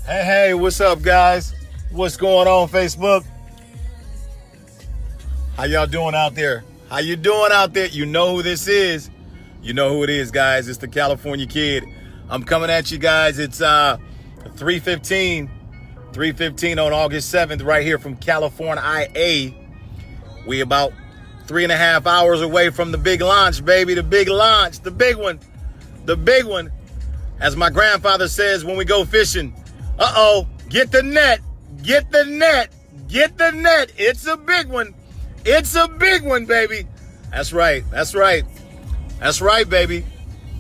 Hey, what's up, guys? What's going on, Facebook? How y'all doing out there? How you doing out there? You know who this is. You know who it is, guys. It's the California Kid. I'm coming at you guys. It's 3:15 on August 7th, right here from California, IA. We about 3.5 hours away from the big launch, baby. The big launch, the big one. The big one. As my grandfather says when we go fishing, get the net, get the net, get the net. It's a big one. It's a big one, baby. That's right. That's right. That's right, baby.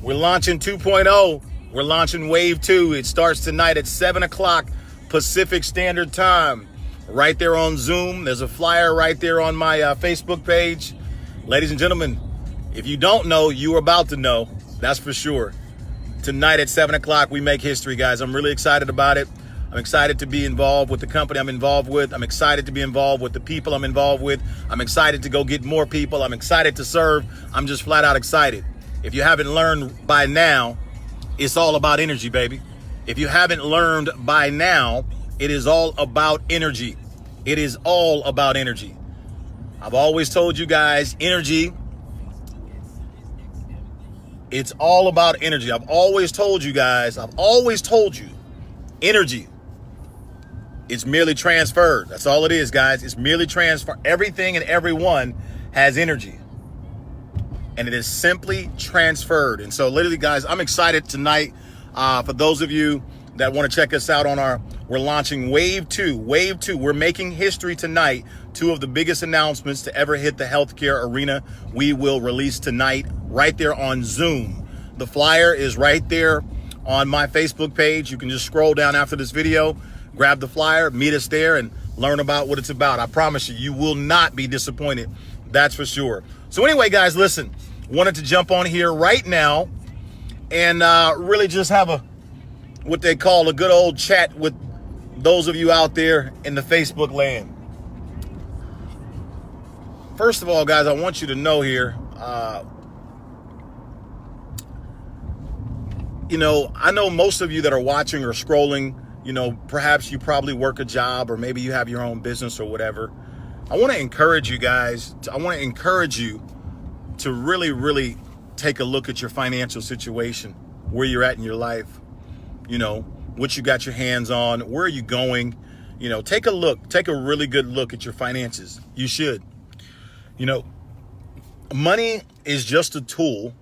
We're launching 2.0. We're launching Wave 2. It starts tonight at 7 o'clock Pacific Standard Time. Right there on Zoom. There's a flyer right there on my Facebook page. Ladies and gentlemen, if you don't know, you are about to know. That's for sure. Tonight at 7 o'clock, we make history, guys. I'm really excited about it. I'm excited to be involved with the company I'm involved with. I'm excited to be involved with the people I'm involved with. I'm excited to go get more people. I'm excited to serve. I'm just flat out excited. If you haven't learned by now, it's all about energy, baby. If you haven't learned by now, it is all about energy. It is all about energy. I've always told you guys, energy, it's all about energy. I've always told you guys, energy is merely transferred. That's all it is, guys. It's merely transfer. Everything and everyone has energy. And it is simply transferred. And so literally, guys, I'm excited tonight. For those of you that want to check us out on we're launching Wave 2. Wave 2. We're making history tonight. Two of the biggest announcements to ever hit the healthcare arena. We will release tonight right there on Zoom. The flyer is right there on my Facebook page. You can just scroll down after this video, grab the flyer, meet us there, and learn about what it's about. I promise you, you will not be disappointed. That's for sure. So anyway, guys, listen, wanted to jump on here right now and really just have what they call a good old chat with those of you out there in the Facebook land. First of all, guys, I want you to know here, I know most of you that are watching or scrolling, perhaps you probably work a job or maybe you have your own business or whatever. I want to encourage you guys. I want to encourage you to really, really take a look at your financial situation, where you're at in your life, what you got your hands on, where are you going? Take a look, take a really good look at your finances. You should. Money is just a tool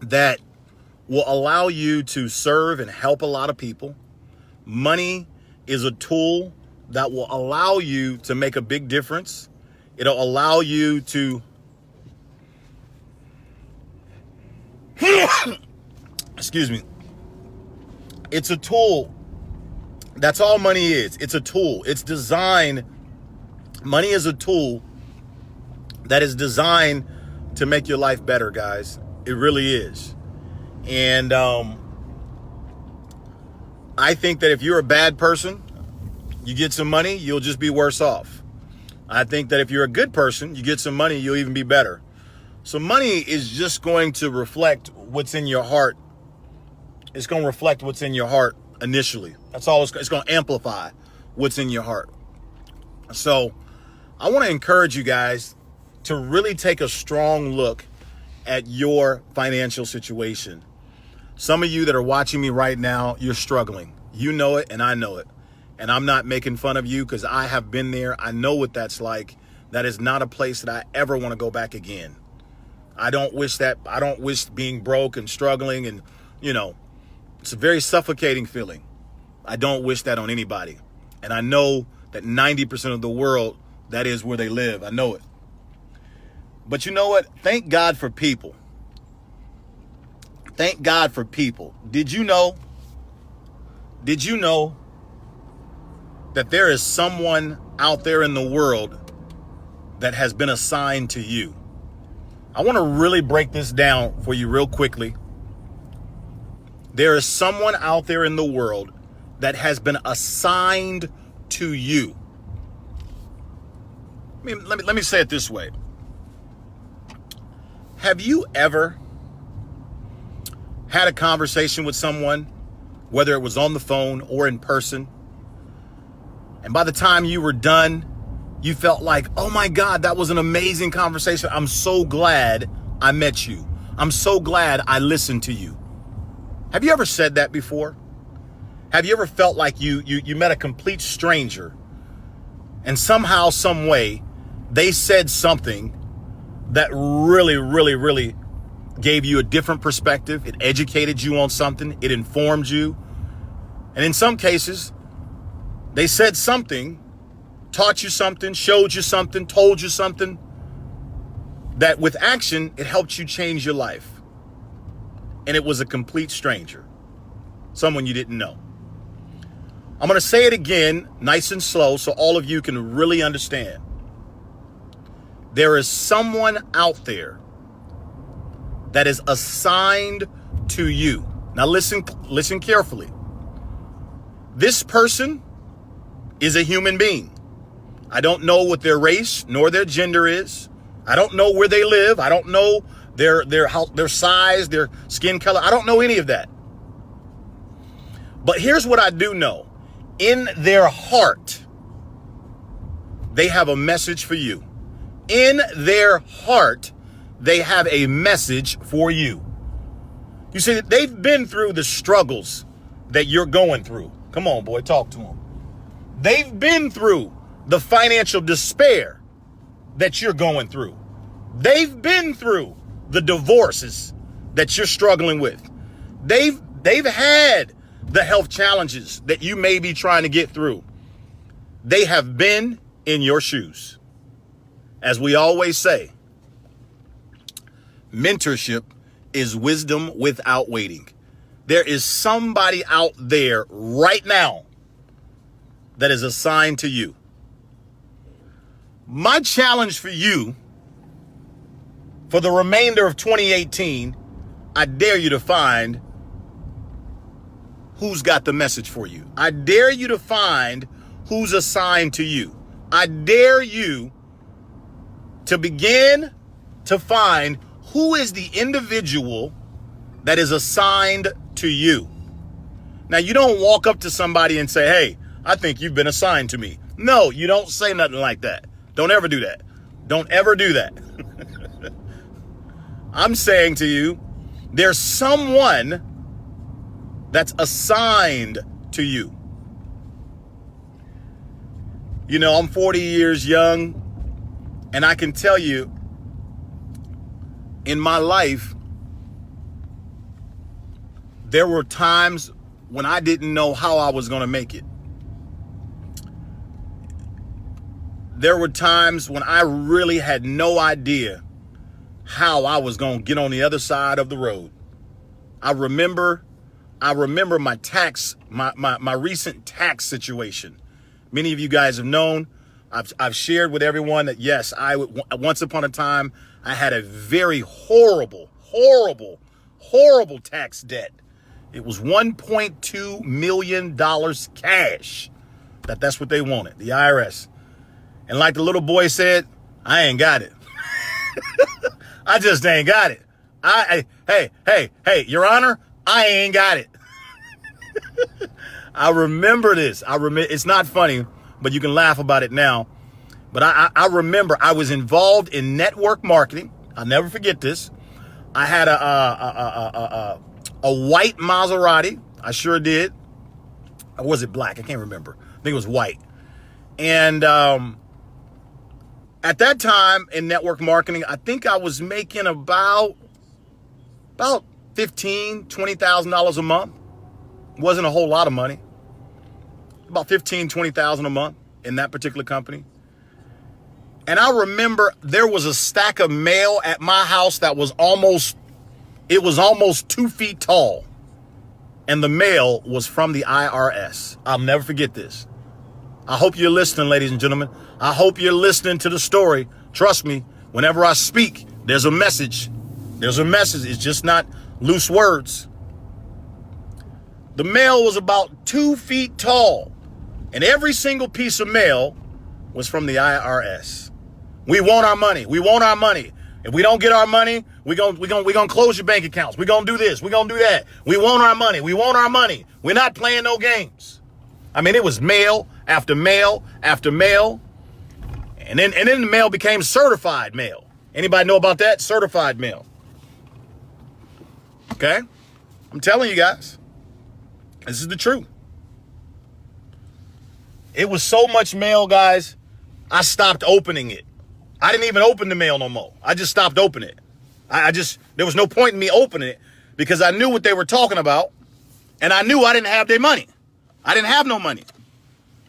that will allow you to serve and help a lot of people. Money is a tool that will allow you to make a big difference. It'll allow you to excuse me. It's a tool. That's all money is. It's a tool. It's designed. Money is a tool that is designed to make your life better, guys. It really is. And I think that if you're a bad person, you get some money, you'll just be worse off. I think that if you're a good person, you get some money, you'll even be better. So money is just going to reflect what's in your heart. It's going to reflect what's in your heart initially. That's all. It's going to amplify what's in your heart. So I want to encourage you guys to really take a strong look at your financial situation. Some of you that are watching me right now, you're struggling. You know it and I know it. And I'm not making fun of you because I have been there. I know what that's like. That is not a place that I ever want to go back again. I don't wish being broke and struggling and, it's a very suffocating feeling. I don't wish that on anybody. And I know that 90% of the world, that is where they live. I know it. But you know what? Thank God for people. Thank God for people. Did you know that there is someone out there in the world that has been assigned to you? I want to really break this down for you real quickly. There is someone out there in the world that has been assigned to you. Let me say it this way. Have you ever had a conversation with someone whether it was on the phone or in person. And by the time you were done, you felt like, oh my God, that was an amazing conversation. I'm so glad I met you. I'm so glad I listened to you. Have you ever said that before? Have you ever felt like you met a complete stranger and somehow, some way, they said something that really, really, really gave you a different perspective? It educated you on something. It informed you. And in some cases, they said something, taught you something, showed you something, told you something that with action, it helped you change your life. And it was a complete stranger, someone you didn't know. I'm going to say it again, nice and slow, so all of you can really understand. There is someone out there that is assigned to you. Now listen carefully. This person is a human being. I don't know what their race nor their gender is. I don't know where they live. I don't know their size, their skin color. I don't know any of that. But here's what I do know. In their heart, they have a message for you. In their heart, they have a message for you. You see, they've been through the struggles that you're going through. Come on, boy, talk to them. They've been through the financial despair that you're going through. They've been through the divorces that you're struggling with. They've had the health challenges that you may be trying to get through. They have been in your shoes. As we always say, mentorship is wisdom without waiting. There is somebody out there right now that is assigned to you. My challenge for you for the remainder of 2018, I dare you to find who's got the message for you. I dare you to find who's assigned to you. I dare you to begin to find who is the individual that is assigned to you. Now, you don't walk up to somebody and say, hey, I think you've been assigned to me. No, you don't say nothing like that. Don't ever do that. Don't ever do that. I'm saying to you, there's someone that's assigned to you. You know, I'm 40 years young, and I can tell you, in my life, there were times when I didn't know how I was going to make it. There were times when I really had no idea how I was going to get on the other side of the road. I remember my recent tax situation. Many of you guys have known. I've shared with everyone that yes, once upon a time I had a very horrible tax debt. It was $1.2 million cash. That's what they wanted, the IRS. And like the little boy said, I ain't got it. I just ain't got it. Hey, Your Honor, I ain't got it. I remember this. It's not funny, but you can laugh about it now. But I remember I was involved in network marketing. I'll never forget this. I had a white Maserati. I sure did. Or was it black? I can't remember. I think it was white. And at that time in network marketing, I think I was making about $15,000, $20,000 a month. Wasn't a whole lot of money. About $15,000, $20,000 a month in that particular company. And I remember there was a stack of mail at my house that was almost 2 feet tall. And the mail was from the IRS. I'll never forget this. I hope you're listening, ladies and gentlemen. I hope you're listening to the story. Trust me, whenever I speak, there's a message. There's a message. It's just not loose words. The mail was about 2 feet tall, and every single piece of mail was from the IRS. We want our money. We want our money. If we don't get our money, we gonna close your bank accounts. We gonna do this. We gonna do that. We want our money. We want our money. We're not playing no games. I mean, it was mail after mail after mail. And then the mail became certified mail. Anybody know about that? Certified mail. Okay? I'm telling you guys. This is the truth. It was so much mail, guys, I stopped opening it. I didn't even open the mail no more. I just stopped opening it. There was no point in me opening it because I knew what they were talking about, and I knew I didn't have their money. I didn't have no money.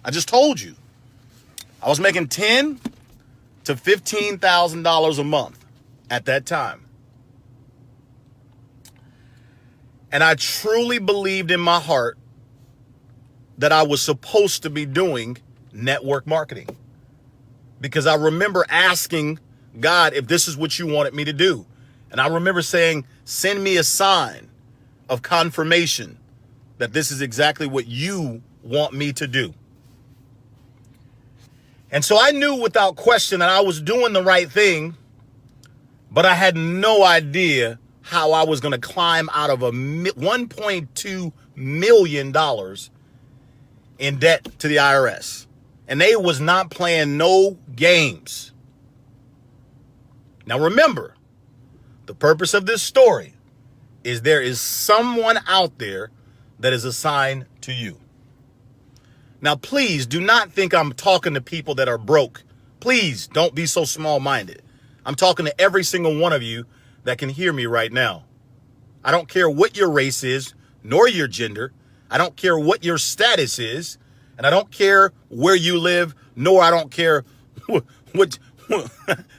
I just told you. I was making $10,000 to $15,000 a month at that time. And I truly believed in my heart that I was supposed to be doing network marketing. Because I remember asking God if this is what you wanted me to do. And I remember saying, send me a sign of confirmation that this is exactly what you want me to do. And so I knew without question that I was doing the right thing, but I had no idea how I was going to climb out of $1.2 million in debt to the IRS. And they was not playing no games. Now remember, the purpose of this story is there is someone out there that is assigned to you. Now please do not think I'm talking to people that are broke. Please don't be so small-minded. I'm talking to every single one of you that can hear me right now. I don't care what your race is, nor your gender. I don't care what your status is. And I don't care where you live, nor I don't care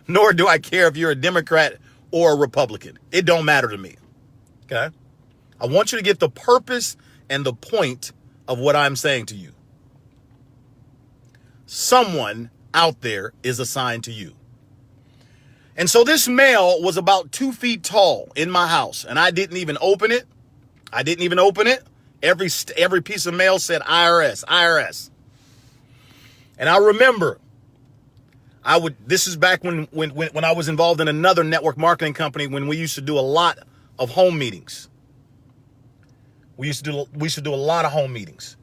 nor do I care if you're a Democrat or a Republican. It don't matter to me. Okay? I want you to get the purpose and the point of what I'm saying to you. Someone out there is assigned to you. And so this mail was about 2 feet tall in my house, and I didn't even open it. Every piece of mail said IRS, IRS. And I remember this is back when I was involved in another network marketing company when we used to do a lot of home meetings. We used to do a lot of home meetings.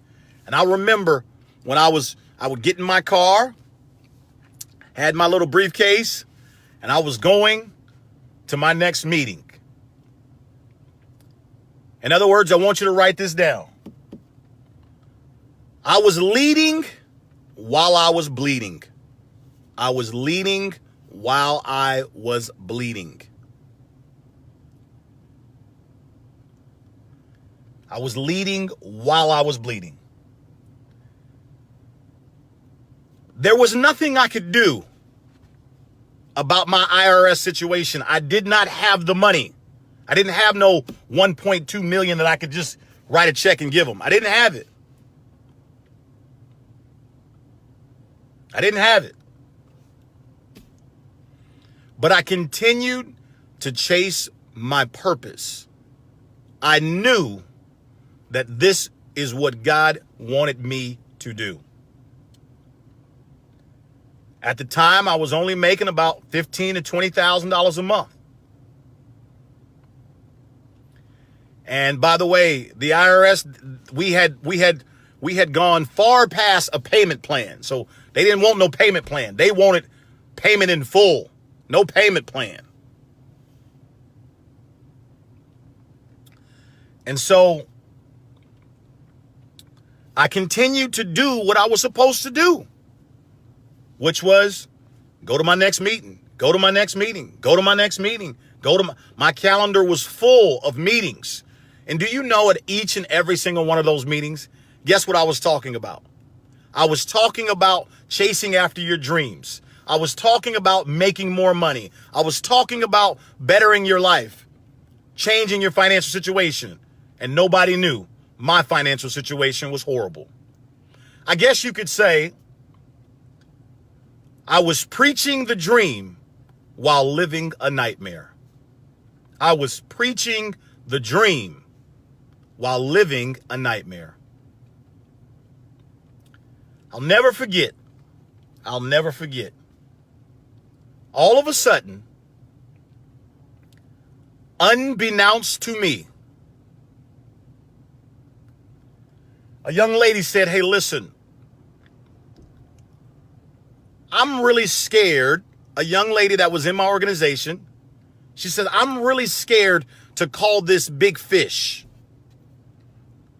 And I remember when I would get in my car, had my little briefcase, and I was going to my next meeting. In other words, I want you to write this down. I was leading while I was bleeding. I was leading while I was bleeding. I was leading while I was bleeding. There was nothing I could do about my IRS situation. I did not have the money. I didn't have no 1.2 million that I could just write a check and give them. I didn't have it. I didn't have it. But I continued to chase my purpose. I knew that this is what God wanted me to do. At the time, I was only making about $15,000 to $20,000 a month. And by the way, the IRS, we had gone far past a payment plan. So they didn't want no payment plan. They wanted payment in full. No payment plan. And so I continued to do what I was supposed to do, which was go to my next meeting, go to my next meeting, go to my next meeting, my calendar was full of meetings. And do you know at each and every single one of those meetings, guess what I was talking about? I was talking about chasing after your dreams. I was talking about making more money. I was talking about bettering your life, changing your financial situation. And nobody knew my financial situation was horrible. I guess you could say I was preaching the dream while living a nightmare. I was preaching the dream while living a nightmare. I'll never forget. All of a sudden, unbeknownst to me, a young lady said, hey, listen, I'm really scared. A young lady that was in my organization, she said, I'm really scared to call this big fish.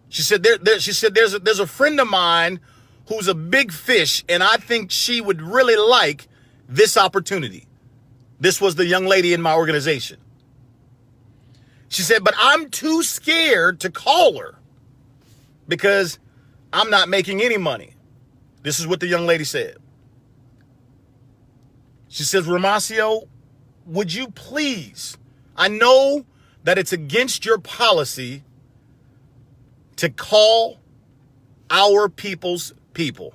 She said, there's a friend of mine who's a big fish, and I think she would really like this opportunity. This was the young lady in my organization. She said, but I'm too scared to call her because I'm not making any money. This is what the young lady said. She says, Romacio, would you please, I know that it's against your policy to call our people's people.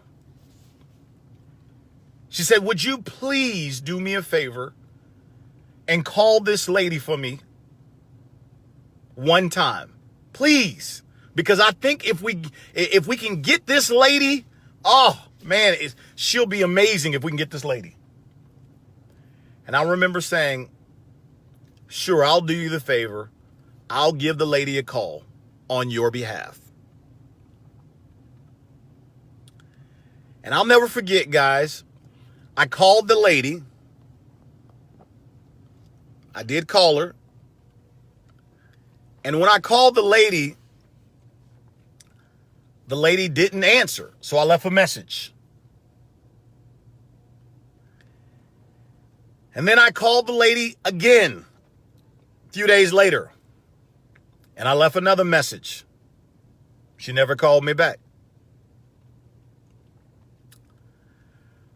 She said, would you please do me a favor and call this lady for me one time, please? Because I think if we can get this lady, oh man, she'll be amazing if we can get this lady. And I remember saying, sure, I'll do you the favor. I'll give the lady a call on your behalf. And I'll never forget, guys, I called the lady. I did call her. And when I called the lady didn't answer. So I left a message. And then I called the lady again a few days later. And I left another message. She never called me back.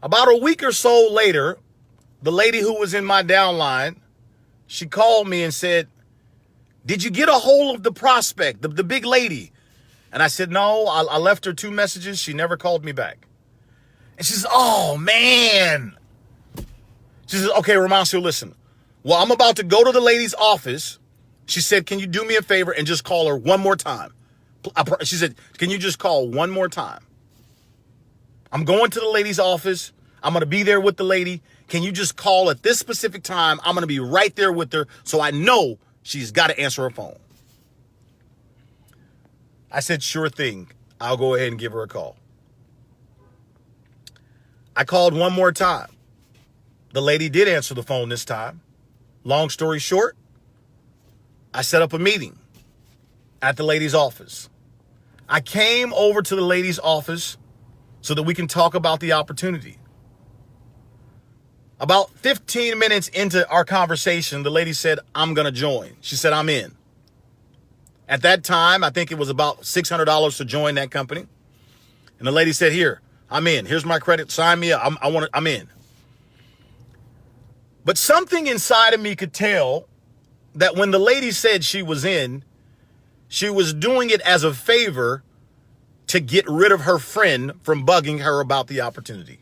About a week or so later, the lady who was in my downline, she called me and said, did you get a hold of the prospect, the big lady? And I said, no, I left her 2 messages. She never called me back. And she says, oh, man. She says, okay, Romacio, listen. Well, I'm about to go to the lady's office. She said, can you do me a favor and just call her one more time? She said, can you just call one more time? I'm going to the lady's office. I'm going to be there with the lady. Can you just call at this specific time? I'm going to be right there with her, so I know she's got to answer her phone. I said, sure thing. I'll go ahead and give her a call. I called one more time. The lady did answer the phone this time. Long story short, I set up a meeting at the lady's office. I came over to the lady's office so that we can talk about the opportunity. About 15 minutes into our conversation, the lady said, I'm going to join. She said, I'm in. At that time, I think it was about $600 to join that company. And the lady said, here, I'm in. Here's my credit. Sign me up. I'm in. But something inside of me could tell that when the lady said she was in, she was doing it as a favor to get rid of her friend from bugging her about the opportunity.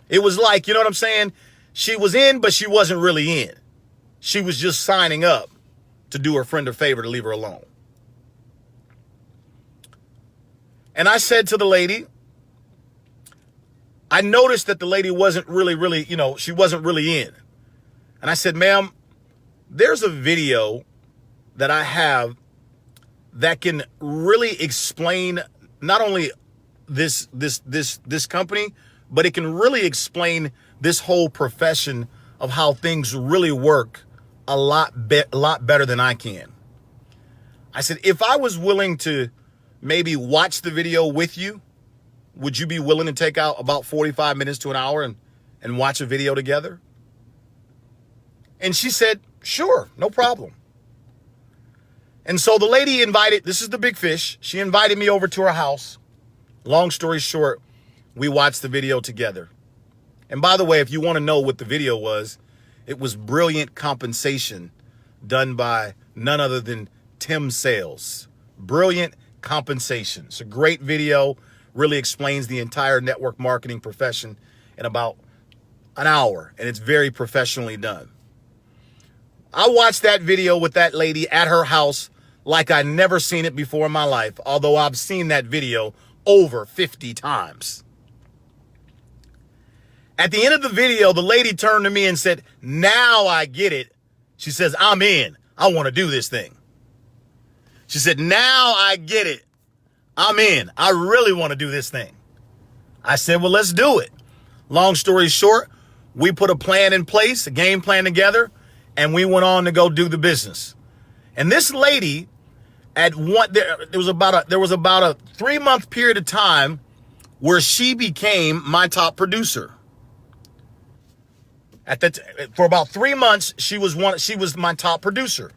It was like, you know what I'm saying? She was in, but she wasn't really in. She was just signing up to do her friend a favor to leave her alone. And I said to the lady, I noticed that the lady wasn't really, she wasn't really in. And I said, ma'am, there's a video that I have that can really explain not only this company, but it can really explain this whole profession of how things really work a lot better than I can. I said, if I was willing to maybe watch the video with you, would you be willing to take out about 45 minutes to an hour and watch a video together? And she said, sure, no problem. And so the lady this is the big fish. She invited me over to her house. Long story short, we watched the video together. And by the way, if you want to know what the video was, it was brilliant compensation done by none other than Tim Sales. Brilliant compensation. It's a great video. Really explains the entire network marketing profession in about an hour. And it's very professionally done. I watched that video with that lady at her house like I never seen it before in my life, although I've seen that video over 50 times. At the end of the video, the lady turned to me and said, now I get it. She says, I'm in. I want to do this thing. She said, now I get it. I'm in. I really want to do this thing. I said, well, let's do it. Long story short, we put a plan in place, a game plan together, and we went on to go do the business. And this lady, there was about a 3-month period of time where she became my top producer. For about 3 months, she was my top producer.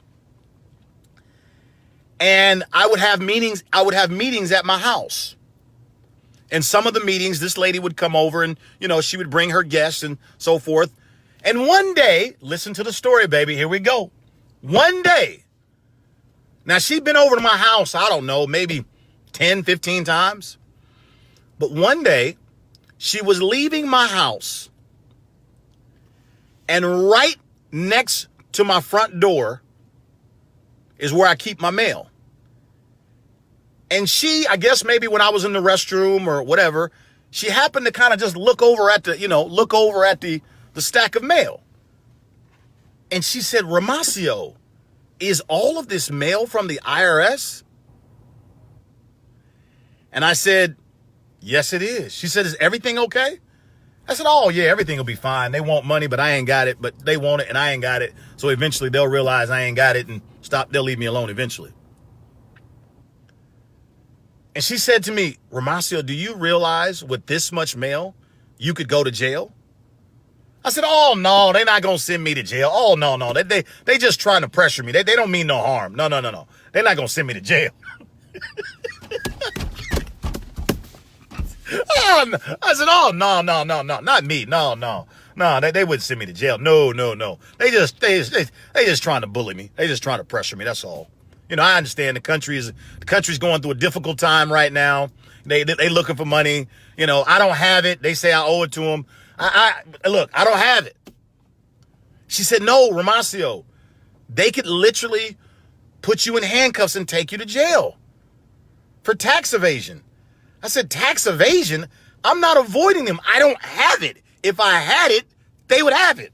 And I would have meetings at my house. And some of the meetings, this lady would come over and, she would bring her guests and so forth. And one day, listen to the story, baby. Here we go. One day. Now, she'd been over to my house, I don't know, maybe 10, 15 times. But one day, she was leaving my house. And right next to my front door is where I keep my mail. And she, I guess maybe when I was in the restroom or whatever, she happened to kind of just look over at the stack of mail. And she said, Romacio, is all of this mail from the IRS? And I said, yes, it is. She said, is everything okay? I said, oh, yeah, everything will be fine. They want money, but I ain't got it. But they want it, and I ain't got it. So eventually they'll realize I ain't got it and they'll leave me alone eventually. And she said to me, Romacio, do you realize with this much mail, you could go to jail? I said, oh, no, they're not going to send me to jail. Oh, no. They just trying to pressure me. They don't mean no harm. No. They're not going to send me to jail. I said, oh, no, not me. No, they wouldn't send me to jail. No. They just trying to bully me. They just trying to pressure me. That's all. I understand the country's going through a difficult time right now. They looking for money. I don't have it. They say I owe it to them. Look, I don't have it. She said, no, Romacio, they could literally put you in handcuffs and take you to jail for tax evasion. I said, tax evasion? I'm not avoiding them. I don't have it. If I had it, they would have it.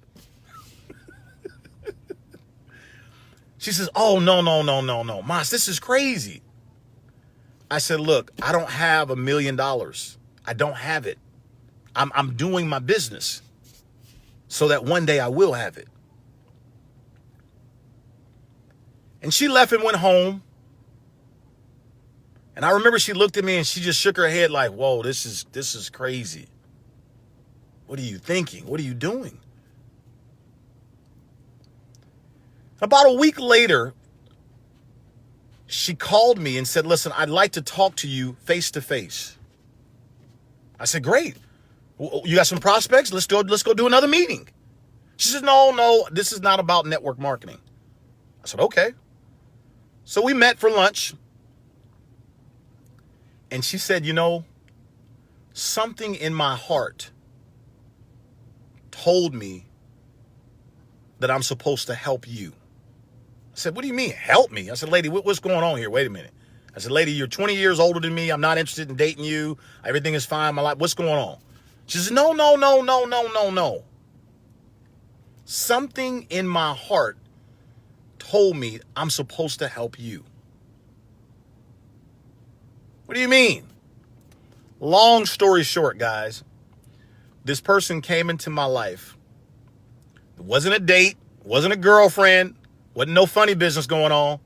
She says, oh, no. Mas, this is crazy. I said, look, I don't have $1 million. I don't have it. I'm doing my business so that one day I will have it. And she left and went home. And I remember she looked at me and she just shook her head like, whoa, this is crazy. What are you thinking? What are you doing? About a week later, she called me and said, listen, I'd like to talk to you face to face. I said, great. You got some prospects? Let's go do another meeting. She said, no, this is not about network marketing. I said, okay. So we met for lunch. And she said, something in my heart told me that I'm supposed to help you. I said, what do you mean, help me? I said, lady, what's going on here? Wait a minute. I said, lady, you're 20 years older than me. I'm not interested in dating you. Everything is fine in my life. What's going on? She said, no. Something in my heart told me I'm supposed to help you. What do you mean? Long story short, guys, this person came into my life. It wasn't a date, wasn't a girlfriend, wasn't no funny business going on.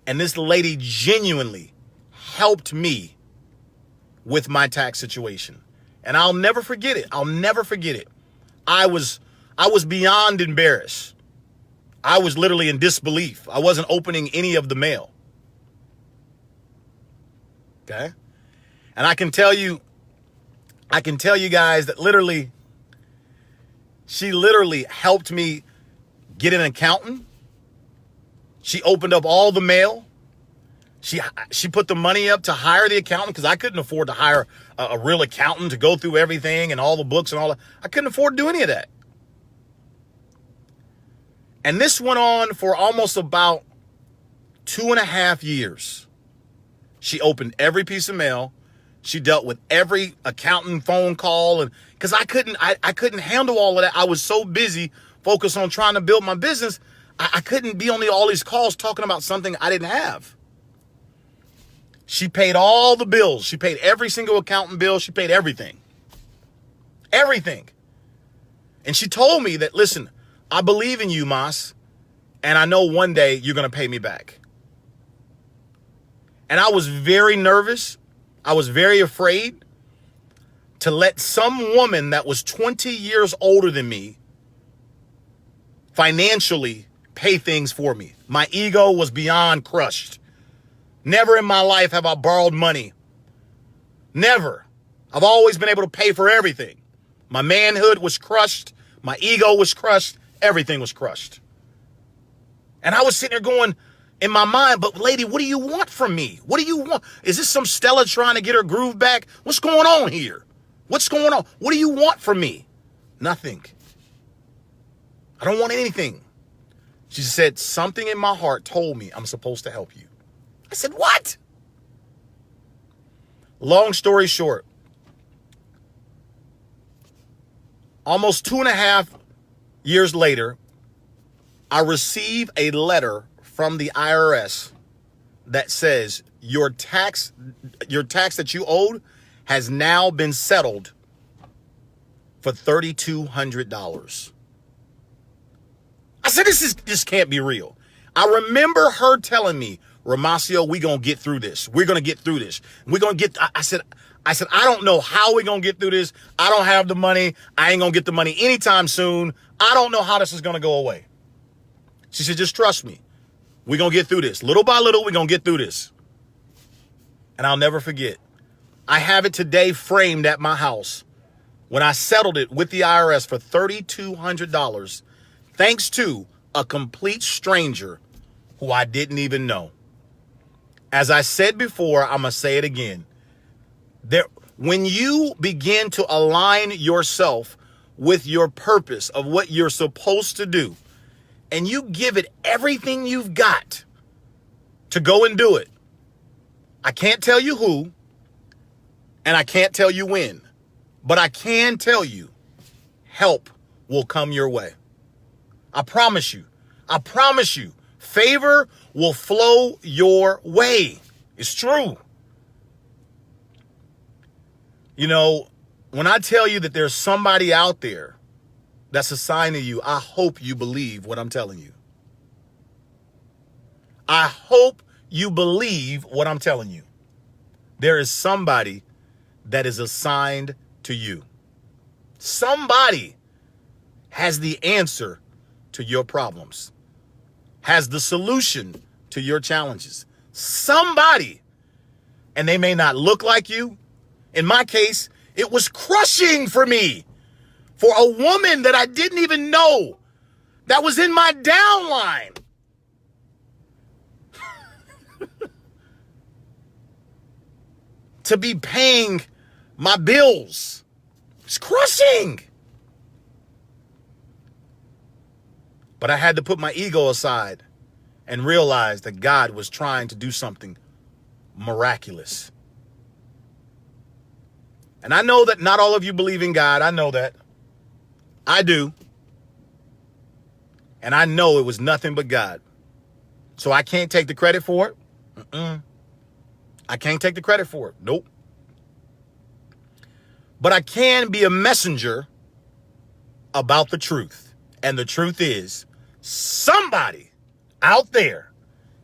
And this lady genuinely helped me with my tax situation. And I'll never forget it. I was beyond embarrassed. I was literally in disbelief. I wasn't opening any of the mail. Okay? And I can tell you guys that she literally helped me get an accountant. She opened up all the mail. She put the money up to hire the accountant because I couldn't afford to hire a real accountant to go through everything and all the books and all that. I couldn't afford to do any of that. And this went on for almost about 2.5 years. She opened every piece of mail. She dealt with every accountant phone call, and because I couldn't handle all of that. I was so busy focused on trying to build my business. I couldn't be on all these calls talking about something I didn't have. She paid all the bills. She paid every single accountant bill. She paid everything. Everything. And she told me that, listen, I believe in you, Mas, and I know one day you're going to pay me back. And I was very nervous. I was very afraid to let some woman that was 20 years older than me financially pay things for me. My ego was beyond crushed. Never in my life have I borrowed money. Never. I've always been able to pay for everything. My manhood was crushed. My ego was crushed. Everything was crushed. And I was sitting there going in my mind, but lady, what do you want from me? What do you want? Is this some Stella trying to get her groove back? What's going on here? What's going on? What do you want from me? Nothing. I don't want anything. She said, something in my heart told me I'm supposed to help you. I said, what? Long story short, almost 2.5 years later, I receive a letter from the IRS that says your tax that you owed has now been settled for $3,200. I said, this can't be real. I remember her telling me, Romacio, we're going to get through this. We're going to get through this. We're going to get, I said, I don't know how we're going to get through this. I don't have the money. I ain't going to get the money anytime soon. I don't know how this is going to go away. She said, just trust me. We're going to get through this. Little by little, we're going to get through this. And I'll never forget. I have it today framed at my house when I settled it with the IRS for $3,200, thanks to a complete stranger who I didn't even know. As I said before, I'm going to say it again. When you begin to align yourself with your purpose of what you're supposed to do, and you give it everything you've got to go and do it, I can't tell you who, and I can't tell you when, but I can tell you help will come your way. I promise you. I promise you. Favor will flow your way. It's true. You know, when I tell you that there's somebody out there that's assigned to you, I hope you believe what I'm telling you. I hope you believe what I'm telling you. There is somebody that is assigned to you. Somebody has the answer to your problems, has the solution to your challenges. Somebody, and they may not look like you. In my case, it was crushing for me, for a woman that I didn't even know, that was in my downline. To be paying my bills. It's crushing. But I had to put my ego aside and realize that God was trying to do something miraculous. And I know that not all of you believe in God. I know that. I do. And I know it was nothing but God. So I can't take the credit for it. I can't take the credit for it. Nope. But I can be a messenger about the truth. And the truth is, somebody out there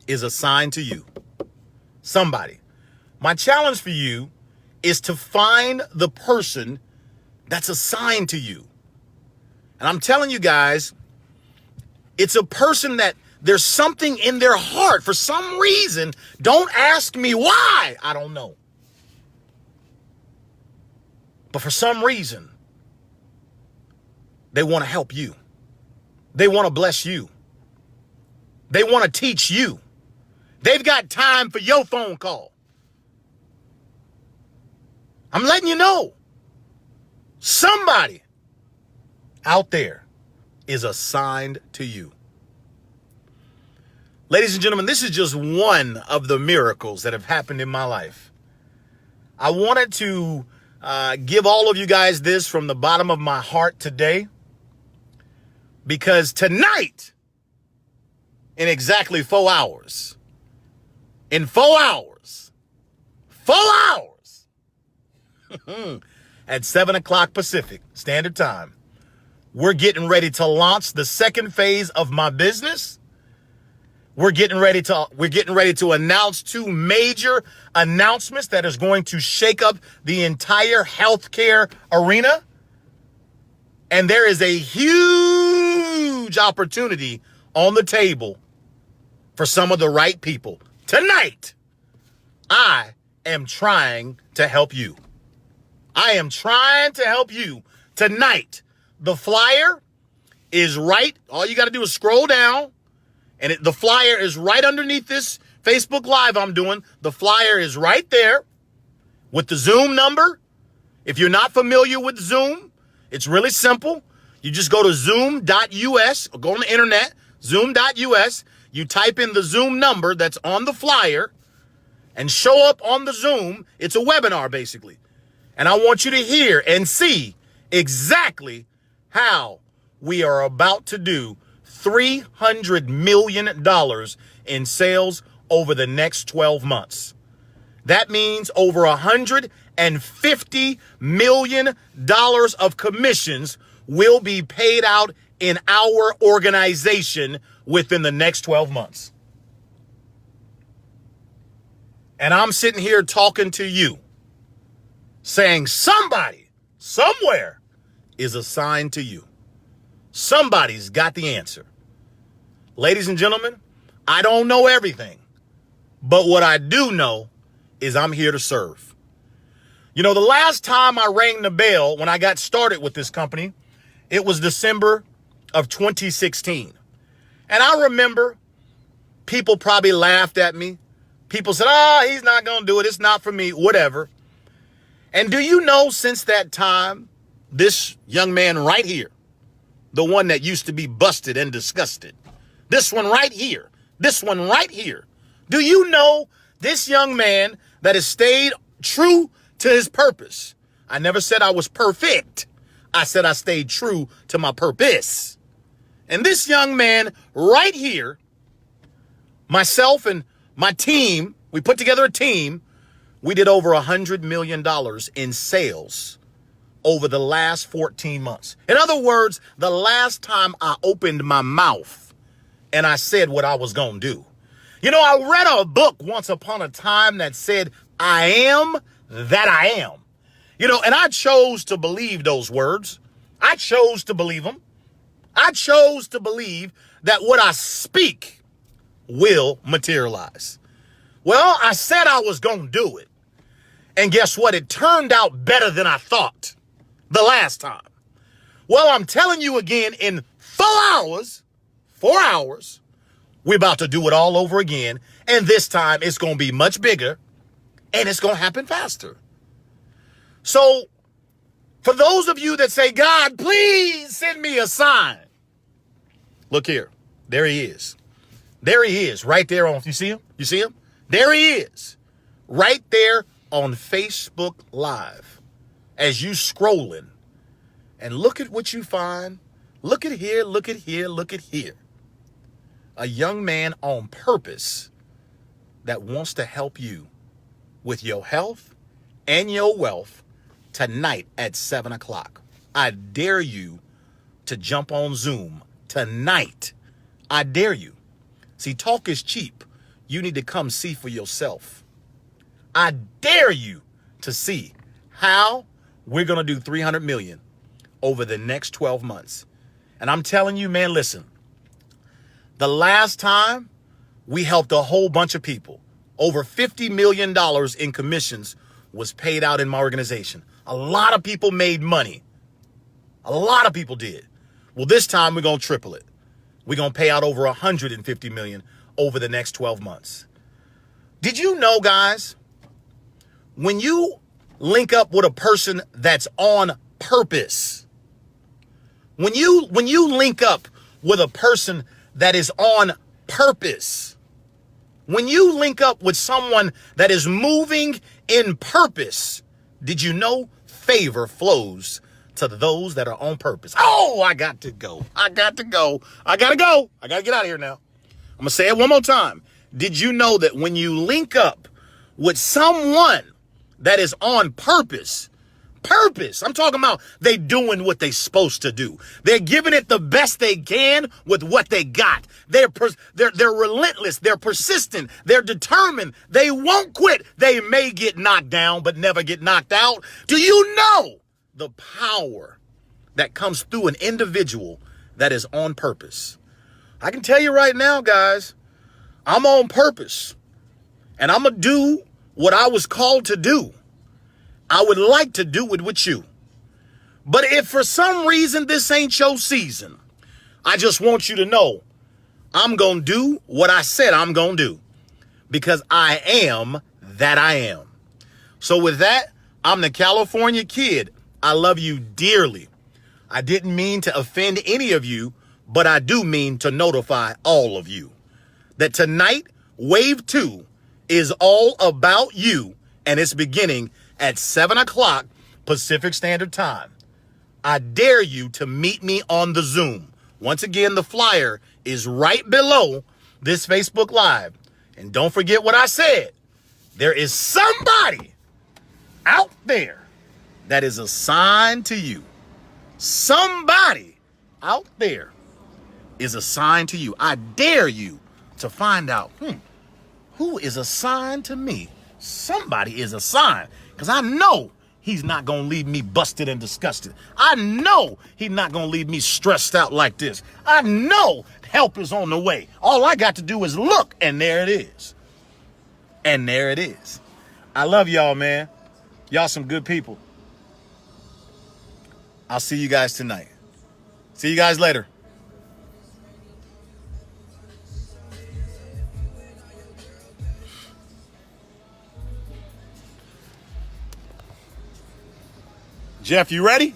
is assigned to you. Somebody. My challenge for you is to find the person that's assigned to you. And I'm telling you guys, it's a person that there's something in their heart for some reason. Don't ask me why. I don't know. But for some reason, they want to help you. They want to bless you. They want to teach you. They've got time for your phone call. I'm letting you know. Somebody out there is assigned to you. Ladies and gentlemen, this is just one of the miracles that have happened in my life. I wanted to give all of you guys this from the bottom of my heart today, because tonight in exactly 4 hours. In 4 hours. 4 hours. At 7 o'clock Pacific Standard Time, we're getting ready to launch the second phase of my business. We're getting ready to announce 2 major announcements that is going to shake up the entire healthcare arena. And there is a huge opportunity on the table for some of the right people. Tonight, I am trying to help you. I am trying to help you. Tonight, the flyer is right. All you got to do is scroll down, and the flyer is right underneath this Facebook Live I'm doing. The flyer is right there with the Zoom number. If you're not familiar with Zoom, it's really simple. You just go to zoom.us or go on the internet, zoom.us. You type in the Zoom number that's on the flyer and show up on the Zoom. It's a webinar, basically. And I want you to hear and see exactly how we are about to do $300 million in sales over the next 12 months. That means over $150 million of commissions will be paid out in our organization within the next 12 months. And I'm sitting here talking to you, saying somebody, somewhere is assigned to you. Somebody's got the answer. Ladies and gentlemen, I don't know everything, but what I do know is I'm here to serve. You know, the last time I rang the bell when I got started with this company, it was December of 2016. And I remember people probably laughed at me. People said, he's not going to do it. It's not for me, whatever. And do you know, since that time, this young man right here, the one that used to be busted and disgusted, this one right here, do you know this young man that has stayed true to his purpose? I never said I was perfect. I said I stayed true to my purpose. And this young man right here, myself and my team, we put together a team. We did over $100 million in sales over the last 14 months. In other words, the last time I opened my mouth and I said what I was going to do. You know, I read a book once upon a time that said, I am that I am. You know, and I chose to believe those words. I chose to believe them. I chose to believe that what I speak will materialize. Well, I said I was going to do it. And guess what? It turned out better than I thought the last time. Well, I'm telling you again, in 4 hours, we're about to do it all over again. And this time it's going to be much bigger and it's going to happen faster. So for those of you that say, God, please send me a sign. Look here. There he is. There he is right there on, you see him? You see him? There he is right there on Facebook Live as you scrolling, and look at what you find. Look at here, look at here, look at here. A young man on purpose that wants to help you with your health and your wealth tonight at 7 o'clock. I dare you to jump on Zoom tonight. I dare you. See, talk is cheap. You need to come see for yourself. I dare you to see how we're going to do 300 million over the next 12 months. And I'm telling you, man, listen, the last time we helped a whole bunch of people, over $50 million in commissions was paid out in my organization. A lot of people made money. A lot of people did. Well, this time we're going to triple it. We're going to pay out over 150 million over the next 12 months. Did you know, guys, when you link up with a person that's on purpose, when you link up with a person that is on purpose, when you link up with someone that is moving in purpose, did you know favor flows to those that are on purpose? Oh, I got to go. I got to get out of here now. I'm I'm going to say it one more time. Did you know that when you link up with someone that is on purpose, I'm talking about they doing what they supposed to do. They're giving it the best they can with what they got. They're relentless. They're persistent. They're determined. They won't quit. They may get knocked down, but never get knocked out. Do you know the power that comes through an individual that is on purpose? I can tell you right now, guys, I'm on purpose, and I'm going to do what I was called to do. I would like to do it with you. But if for some reason this ain't your season, I just want you to know I'm going to do what I said I'm going to do, because I am that I am. So with that, I'm the California Kid. I love you dearly. I didn't mean to offend any of you, but I do mean to notify all of you that tonight, Wave 2 is all about you, and it's beginning at 7 o'clock Pacific Standard Time. I dare you to meet me on the Zoom. Once again, the flyer is right below this Facebook Live. And don't forget what I said. There is somebody out there that is assigned to you. Somebody out there is assigned to you. I dare you to find out, who is assigned to me? Somebody is assigned. Because I know he's not going to leave me busted and disgusted. I know he's not going to leave me stressed out like this. I know help is on the way. All I got to do is look, and there it is. And there it is. I love y'all, man. Y'all some good people. I'll see you guys tonight. See you guys later. Jeff, you ready?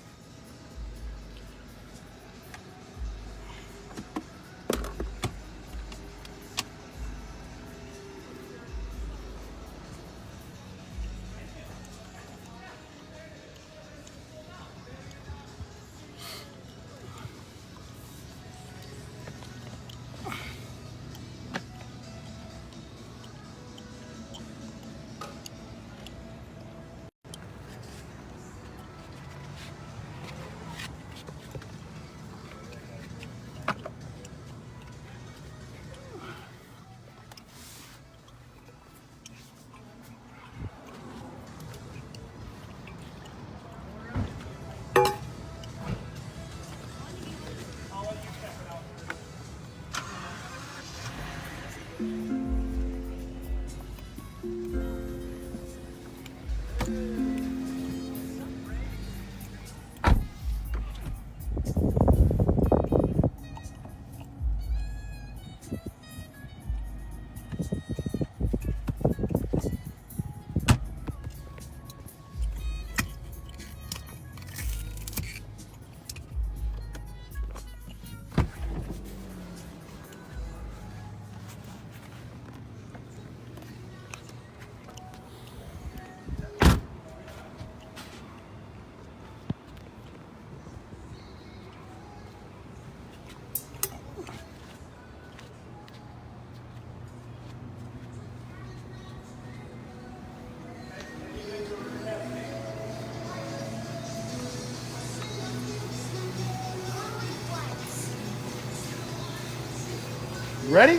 You ready?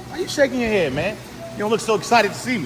Why are you shaking your head, man? You don't look so excited to see me.